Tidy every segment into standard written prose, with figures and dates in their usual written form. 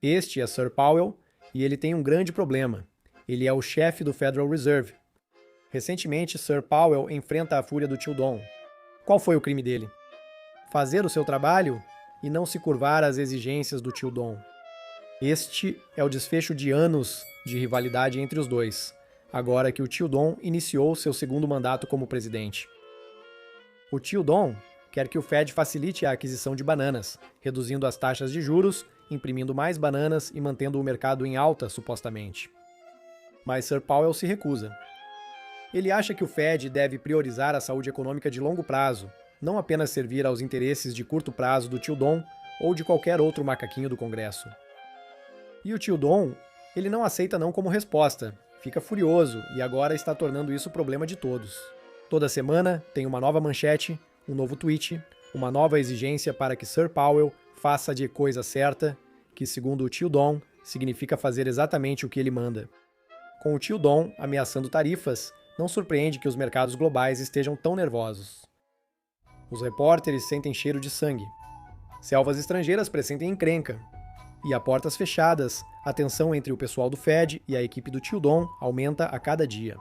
Este é Sir Powell e ele tem um grande problema. Ele é o chefe do Federal Reserve. Recentemente, Sir Powell enfrenta a fúria do tio Dom. Qual foi o crime dele? Fazer o seu trabalho e não se curvar às exigências do tio Dom. Este é o desfecho de anos de rivalidade entre os dois, agora que o tio Dom iniciou seu segundo mandato como presidente. O tio Dom quer que o Fed facilite a aquisição de bananas, reduzindo as taxas de juros, imprimindo mais bananas e mantendo o mercado em alta, supostamente. Mas Sir Powell se recusa. Ele acha que o Fed deve priorizar a saúde econômica de longo prazo, não apenas servir aos interesses de curto prazo do tio Dom ou de qualquer outro macaquinho do Congresso. E o tio Dom, ele não aceita não como resposta, fica furioso e agora está tornando isso problema de todos. Toda semana tem uma nova manchete, um novo tweet, uma nova exigência para que Sir Powell faça de coisa certa, que segundo o tio Dom, significa fazer exatamente o que ele manda. Com o tio Dom ameaçando tarifas, não surpreende que os mercados globais estejam tão nervosos. Os repórteres sentem cheiro de sangue. Selvas estrangeiras pressentem encrenca. E a portas fechadas, a tensão entre o pessoal do Fed e a equipe do tio Dom aumenta a cada dia.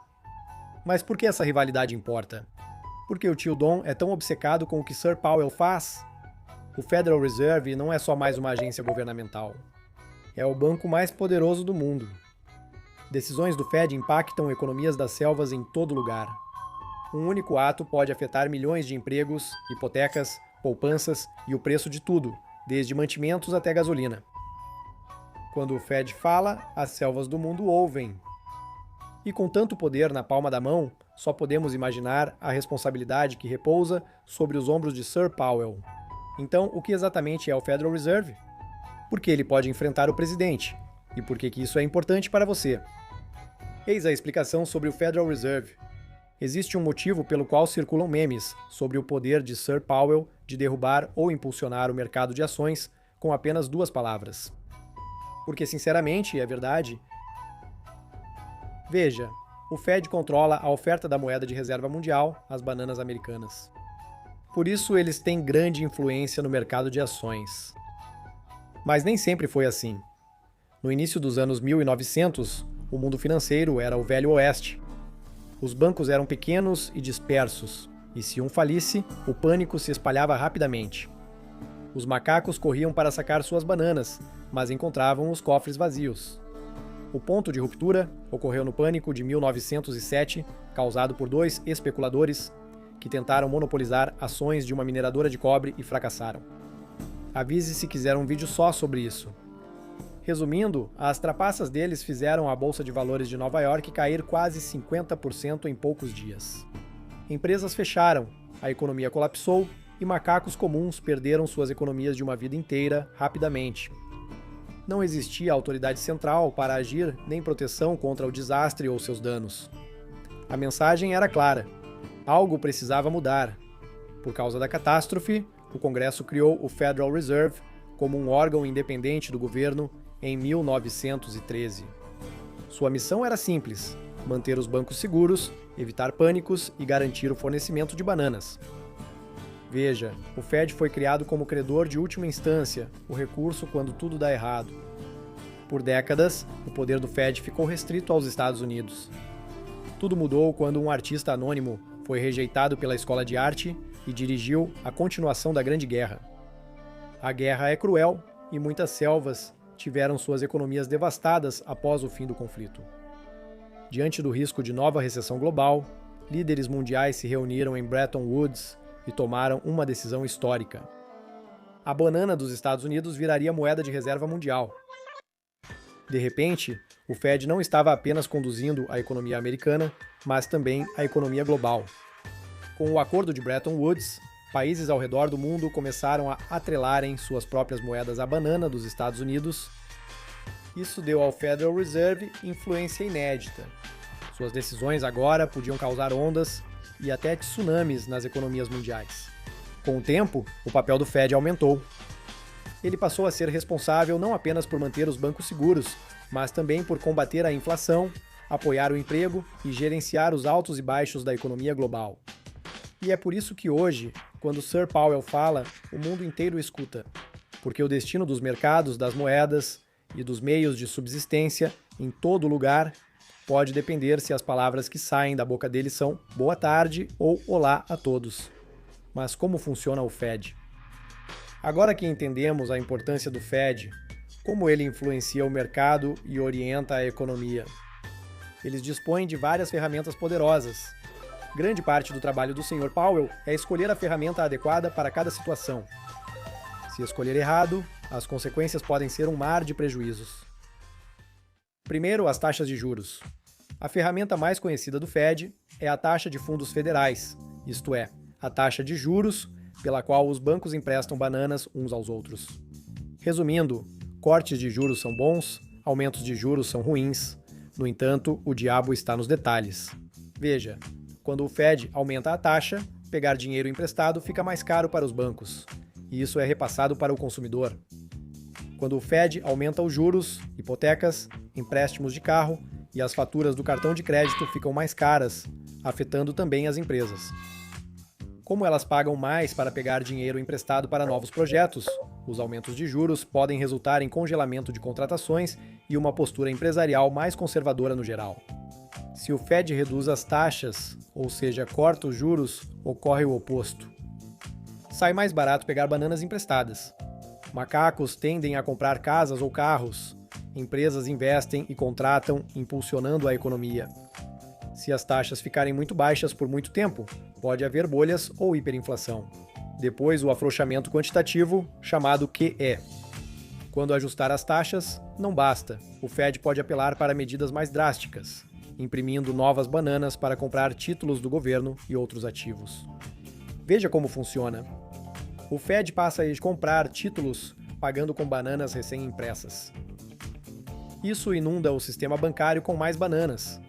Mas por que essa rivalidade importa? Porque o tio Dom é tão obcecado com o que Sir Powell faz? O Federal Reserve não é só mais uma agência governamental. É o banco mais poderoso do mundo. Decisões do Fed impactam economias das selvas em todo lugar. Um único ato pode afetar milhões de empregos, hipotecas, poupanças e o preço de tudo, desde mantimentos até gasolina. Quando o Fed fala, as selvas do mundo ouvem. E com tanto poder na palma da mão, só podemos imaginar a responsabilidade que repousa sobre os ombros de Sir Powell. Então, o que exatamente é o Federal Reserve? Por que ele pode enfrentar o presidente? E por que isso é importante para você? Eis a explicação sobre o Federal Reserve. Existe um motivo pelo qual circulam memes sobre o poder de Sir Powell de derrubar ou impulsionar o mercado de ações com apenas 2 palavras. Porque, sinceramente, é verdade. Veja, o Fed controla a oferta da moeda de reserva mundial, as bananas americanas. Por isso, eles têm grande influência no mercado de ações. Mas nem sempre foi assim. No início dos anos 1900, o mundo financeiro era o Velho Oeste. Os bancos eram pequenos e dispersos, e se um falisse, o pânico se espalhava rapidamente. Os macacos corriam para sacar suas bananas, mas encontravam os cofres vazios. O ponto de ruptura ocorreu no pânico de 1907, causado por 2 especuladores que tentaram monopolizar ações de uma mineradora de cobre e fracassaram. Avise se quiser um vídeo só sobre isso. Resumindo, as trapaças deles fizeram a Bolsa de Valores de Nova York cair quase 50% em poucos dias. Empresas fecharam, a economia colapsou e macacos comuns perderam suas economias de uma vida inteira rapidamente. Não existia autoridade central para agir nem proteção contra o desastre ou seus danos. A mensagem era clara: algo precisava mudar. Por causa da catástrofe, o Congresso criou o Federal Reserve como um órgão independente do governo em 1913. Sua missão era simples: manter os bancos seguros, evitar pânicos e garantir o fornecimento de bananas. Veja, o Fed foi criado como credor de última instância, o recurso quando tudo dá errado. Por décadas, o poder do Fed ficou restrito aos Estados Unidos. Tudo mudou quando um artista anônimo foi rejeitado pela escola de arte e dirigiu a continuação da Grande Guerra. A guerra é cruel e muitas selvas tiveram suas economias devastadas após o fim do conflito. Diante do risco de nova recessão global, líderes mundiais se reuniram em Bretton Woods e tomaram uma decisão histórica. A banana dos Estados Unidos viraria moeda de reserva mundial. De repente, o Fed não estava apenas conduzindo a economia americana, mas também a economia global. Com o acordo de Bretton Woods, países ao redor do mundo começaram a atrelarem suas próprias moedas à banana dos Estados Unidos. Isso deu ao Federal Reserve influência inédita. Suas decisões agora podiam causar ondas e até tsunamis nas economias mundiais. Com o tempo, o papel do Fed aumentou. Ele passou a ser responsável não apenas por manter os bancos seguros, mas também por combater a inflação, apoiar o emprego e gerenciar os altos e baixos da economia global. E é por isso que hoje, quando Sir Powell fala, o mundo inteiro escuta. Porque o destino dos mercados, das moedas e dos meios de subsistência em todo lugar pode depender se as palavras que saem da boca dele são boa tarde ou olá a todos. Mas como funciona o Fed? Agora que entendemos a importância do Fed, como ele influencia o mercado e orienta a economia, eles dispõem de várias ferramentas poderosas. Grande parte do trabalho do Sr. Powell é escolher a ferramenta adequada para cada situação. Se escolher errado, as consequências podem ser um mar de prejuízos. Primeiro, as taxas de juros. A ferramenta mais conhecida do Fed é a taxa de fundos federais, isto é, a taxa de juros pela qual os bancos emprestam bananas uns aos outros. Resumindo, cortes de juros são bons, aumentos de juros são ruins. No entanto, o diabo está nos detalhes. Veja, quando o Fed aumenta a taxa, pegar dinheiro emprestado fica mais caro para os bancos, e isso é repassado para o consumidor. Quando o Fed aumenta os juros, hipotecas, empréstimos de carro e as faturas do cartão de crédito ficam mais caras, afetando também as empresas. Como elas pagam mais para pegar dinheiro emprestado para novos projetos, os aumentos de juros podem resultar em congelamento de contratações e uma postura empresarial mais conservadora no geral. Se o Fed reduz as taxas, ou seja, corta os juros, ocorre o oposto. Sai mais barato pegar bananas emprestadas. Macacos tendem a comprar casas ou carros. Empresas investem e contratam, impulsionando a economia. Se as taxas ficarem muito baixas por muito tempo, pode haver bolhas ou hiperinflação. Depois, o afrouxamento quantitativo, chamado QE. Quando ajustar as taxas, não basta. O Fed pode apelar para medidas mais drásticas, imprimindo novas bananas para comprar títulos do governo e outros ativos. Veja como funciona. O Fed passa a comprar títulos pagando com bananas recém-impressas. Isso inunda o sistema bancário com mais bananas,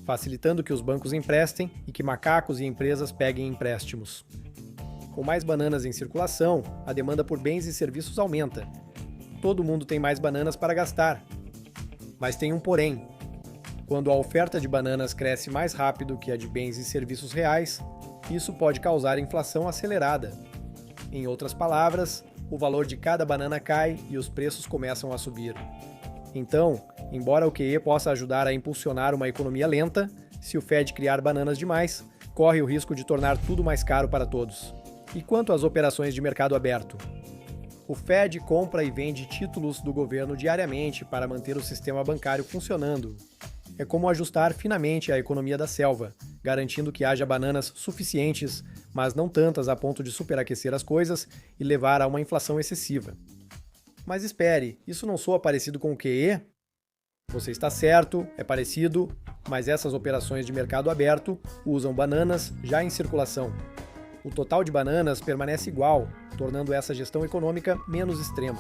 facilitando que os bancos emprestem e que macacos e empresas peguem empréstimos. Com mais bananas em circulação, a demanda por bens e serviços aumenta. Todo mundo tem mais bananas para gastar. Mas tem um porém. Quando a oferta de bananas cresce mais rápido que a de bens e serviços reais, isso pode causar inflação acelerada. Em outras palavras, o valor de cada banana cai e os preços começam a subir. Então, embora o QE possa ajudar a impulsionar uma economia lenta, se o Fed criar bananas demais, corre o risco de tornar tudo mais caro para todos. E quanto às operações de mercado aberto? O Fed compra e vende títulos do governo diariamente para manter o sistema bancário funcionando. É como ajustar finamente a economia da selva, garantindo que haja bananas suficientes, mas não tantas a ponto de superaquecer as coisas e levar a uma inflação excessiva. Mas espere, isso não soa parecido com o QE? Você está certo, é parecido, mas essas operações de mercado aberto usam bananas já em circulação. O total de bananas permanece igual, tornando essa gestão econômica menos extrema.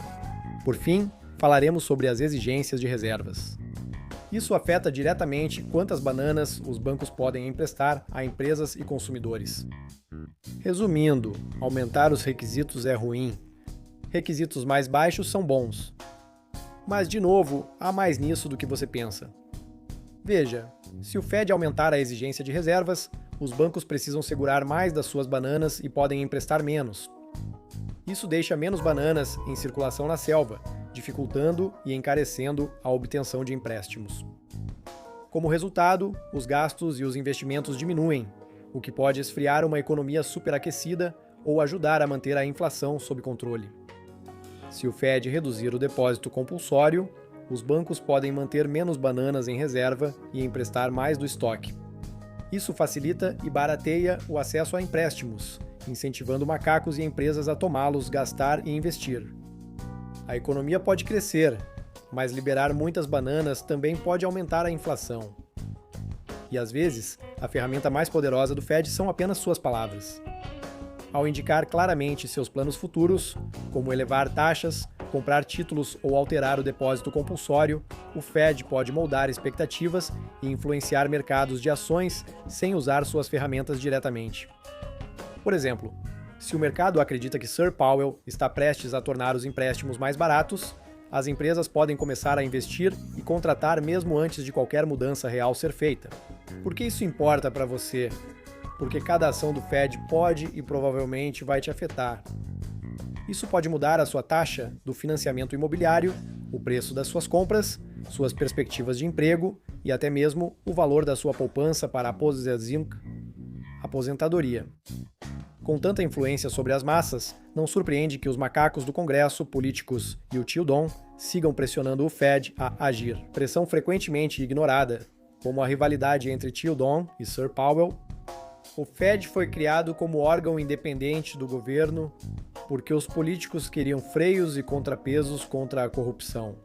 Por fim, falaremos sobre as exigências de reservas. Isso afeta diretamente quantas bananas os bancos podem emprestar a empresas e consumidores. Resumindo, aumentar os requisitos é ruim. Requisitos mais baixos são bons. Mas, de novo, há mais nisso do que você pensa. Veja, se o Fed aumentar a exigência de reservas, os bancos precisam segurar mais das suas bananas e podem emprestar menos. Isso deixa menos bananas em circulação na selva, dificultando e encarecendo a obtenção de empréstimos. Como resultado, os gastos e os investimentos diminuem, o que pode esfriar uma economia superaquecida ou ajudar a manter a inflação sob controle. Se o Fed reduzir o depósito compulsório, os bancos podem manter menos bananas em reserva e emprestar mais do estoque. Isso facilita e barateia o acesso a empréstimos, incentivando macacos e empresas a tomá-los, gastar e investir. A economia pode crescer, mas liberar muitas bananas também pode aumentar a inflação. E às vezes, a ferramenta mais poderosa do Fed são apenas suas palavras. Ao indicar claramente seus planos futuros, como elevar taxas, comprar títulos ou alterar o depósito compulsório, o Fed pode moldar expectativas e influenciar mercados de ações sem usar suas ferramentas diretamente. Por exemplo, se o mercado acredita que Sr. Powell está prestes a tornar os empréstimos mais baratos, as empresas podem começar a investir e contratar mesmo antes de qualquer mudança real ser feita. Por que isso importa para você? Porque cada ação do Fed pode e provavelmente vai te afetar. Isso pode mudar a sua taxa do financiamento imobiliário o preço das suas compras, suas perspectivas de emprego e até mesmo o valor da sua poupança para a aposentadoria. Com tanta influência sobre as massas, não surpreende que os macacos do Congresso, políticos e o tio Dom sigam pressionando o Fed a agir. Pressão frequentemente ignorada, como a rivalidade entre tio Dom e Sir Powell. O Fed foi criado como órgão independente do governo porque os políticos queriam freios e contrapesos contra a corrupção.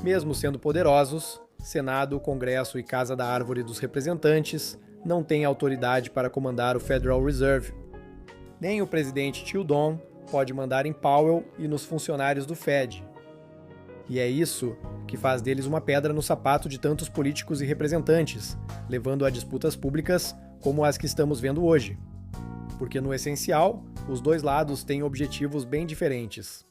Mesmo sendo poderosos, Senado, Congresso e Casa da Árvore dos Representantes não têm autoridade para comandar o Federal Reserve. Nem o presidente tio Dom pode mandar em Powell e nos funcionários do Fed. E é isso que faz deles uma pedra no sapato de tantos políticos e representantes, levando a disputas públicas como as que estamos vendo hoje. Porque, no essencial, os dois lados têm objetivos bem diferentes.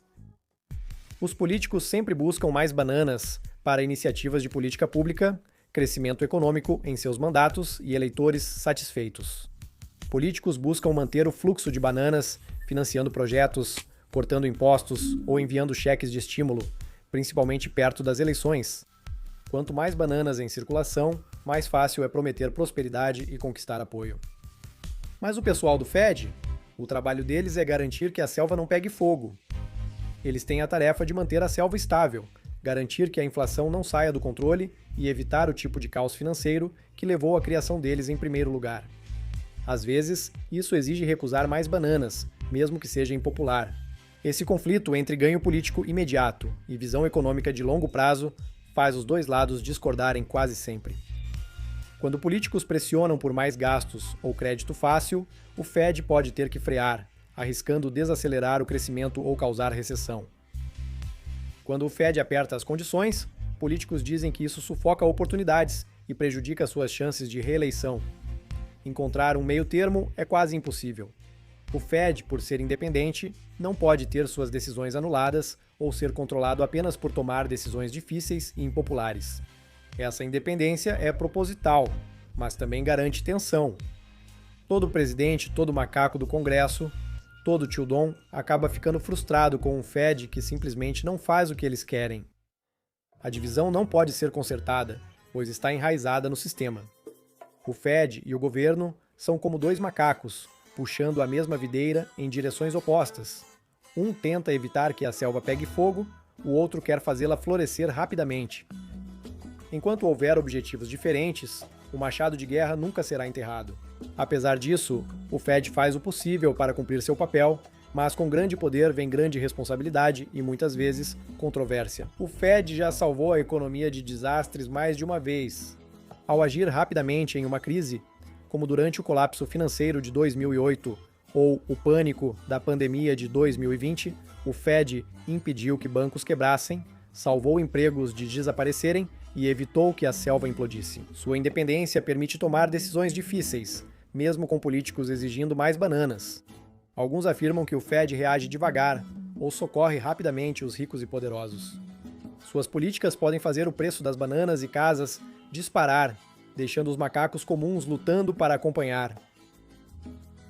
Os políticos sempre buscam mais bananas para iniciativas de política pública, crescimento econômico em seus mandatos e eleitores satisfeitos. Políticos buscam manter o fluxo de bananas, financiando projetos, cortando impostos ou enviando cheques de estímulo, principalmente perto das eleições. Quanto mais bananas em circulação, mais fácil é prometer prosperidade e conquistar apoio. Mas o pessoal do Fed, o trabalho deles é garantir que a selva não pegue fogo. Eles têm a tarefa de manter a selva estável, garantir que a inflação não saia do controle e evitar o tipo de caos financeiro que levou à criação deles em primeiro lugar. Às vezes, isso exige recusar mais bananas, mesmo que seja impopular. Esse conflito entre ganho político imediato e visão econômica de longo prazo faz os dois lados discordarem quase sempre. Quando políticos pressionam por mais gastos ou crédito fácil, o Fed pode ter que frear, arriscando desacelerar o crescimento ou causar recessão. Quando o Fed aperta as condições, políticos dizem que isso sufoca oportunidades e prejudica suas chances de reeleição. Encontrar um meio-termo é quase impossível. O Fed, por ser independente, não pode ter suas decisões anuladas ou ser controlado apenas por tomar decisões difíceis e impopulares. Essa independência é proposital, mas também garante tensão. Todo presidente, todo macaco do Congresso, todo tio Dom acaba ficando frustrado com um Fed que simplesmente não faz o que eles querem. A divisão não pode ser consertada, pois está enraizada no sistema. O Fed e o governo são como dois macacos, puxando a mesma videira em direções opostas. Um tenta evitar que a selva pegue fogo, o outro quer fazê-la florescer rapidamente. Enquanto houver objetivos diferentes, o machado de guerra nunca será enterrado. Apesar disso, o Fed faz o possível para cumprir seu papel, mas com grande poder vem grande responsabilidade e, muitas vezes, controvérsia. O Fed já salvou a economia de desastres mais de uma vez. Ao agir rapidamente em uma crise, como durante o colapso financeiro de 2008 ou o pânico da pandemia de 2020, o Fed impediu que bancos quebrassem, salvou empregos de desaparecerem e evitou que a selva implodisse. Sua independência permite tomar decisões difíceis, mesmo com políticos exigindo mais bananas. Alguns afirmam que o Fed reage devagar ou socorre rapidamente os ricos e poderosos. Suas políticas podem fazer o preço das bananas e casas disparar, deixando os macacos comuns lutando para acompanhar.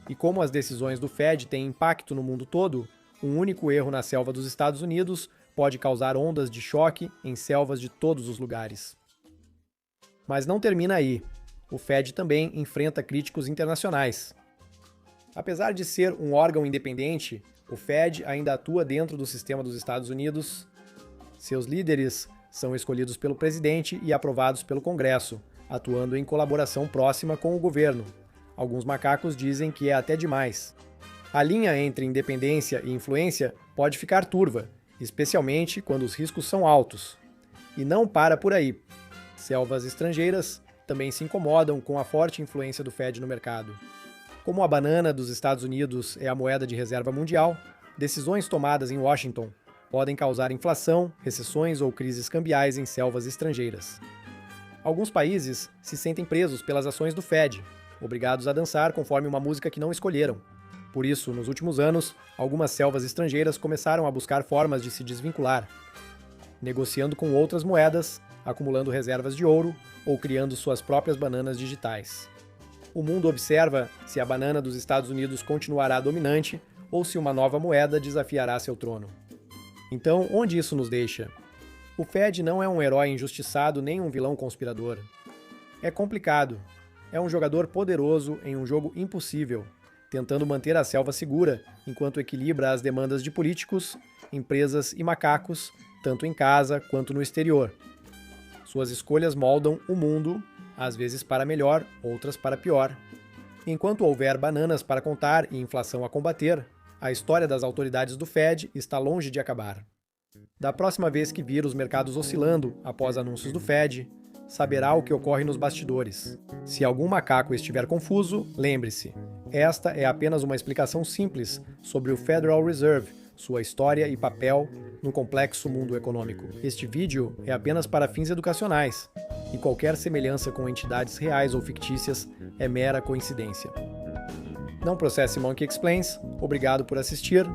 E como as decisões do Fed têm impacto no mundo todo, um único erro na selva dos Estados Unidos pode causar ondas de choque em selvas de todos os lugares. Mas não termina aí. O Fed também enfrenta críticos internacionais. Apesar de ser um órgão independente, o Fed ainda atua dentro do sistema dos Estados Unidos. Seus líderes são escolhidos pelo presidente e aprovados pelo Congresso, atuando em colaboração próxima com o governo. Alguns macacos dizem que é até demais. A linha entre independência e influência pode ficar turva, especialmente quando os riscos são altos. E não para por aí. Selvas estrangeiras também se incomodam com a forte influência do Fed no mercado. Como a banana dos Estados Unidos é a moeda de reserva mundial, decisões tomadas em Washington podem causar inflação, recessões ou crises cambiais em selvas estrangeiras. Alguns países se sentem presos pelas ações do Fed, obrigados a dançar conforme uma música que não escolheram. Por isso, nos últimos anos, algumas selvas estrangeiras começaram a buscar formas de se desvincular, negociando com outras moedas, acumulando reservas de ouro ou criando suas próprias bananas digitais. O mundo observa se a banana dos Estados Unidos continuará dominante ou se uma nova moeda desafiará seu trono. Então, onde isso nos deixa? O Fed não é um herói injustiçado nem um vilão conspirador. É complicado. É um jogador poderoso em um jogo impossível, tentando manter a selva segura enquanto equilibra as demandas de políticos, empresas e macacos, tanto em casa quanto no exterior. Suas escolhas moldam o mundo, às vezes para melhor, outras para pior. Enquanto houver bananas para contar e inflação a combater, a história das autoridades do Fed está longe de acabar. Da próxima vez que vir os mercados oscilando após anúncios do Fed, saberá o que ocorre nos bastidores. Se algum macaco estiver confuso, lembre-se, esta é apenas uma explicação simples sobre o Federal Reserve, sua história e papel no complexo mundo econômico. Este vídeo é apenas para fins educacionais, e qualquer semelhança com entidades reais ou fictícias é mera coincidência. Não processe Monkey Explains, obrigado por assistir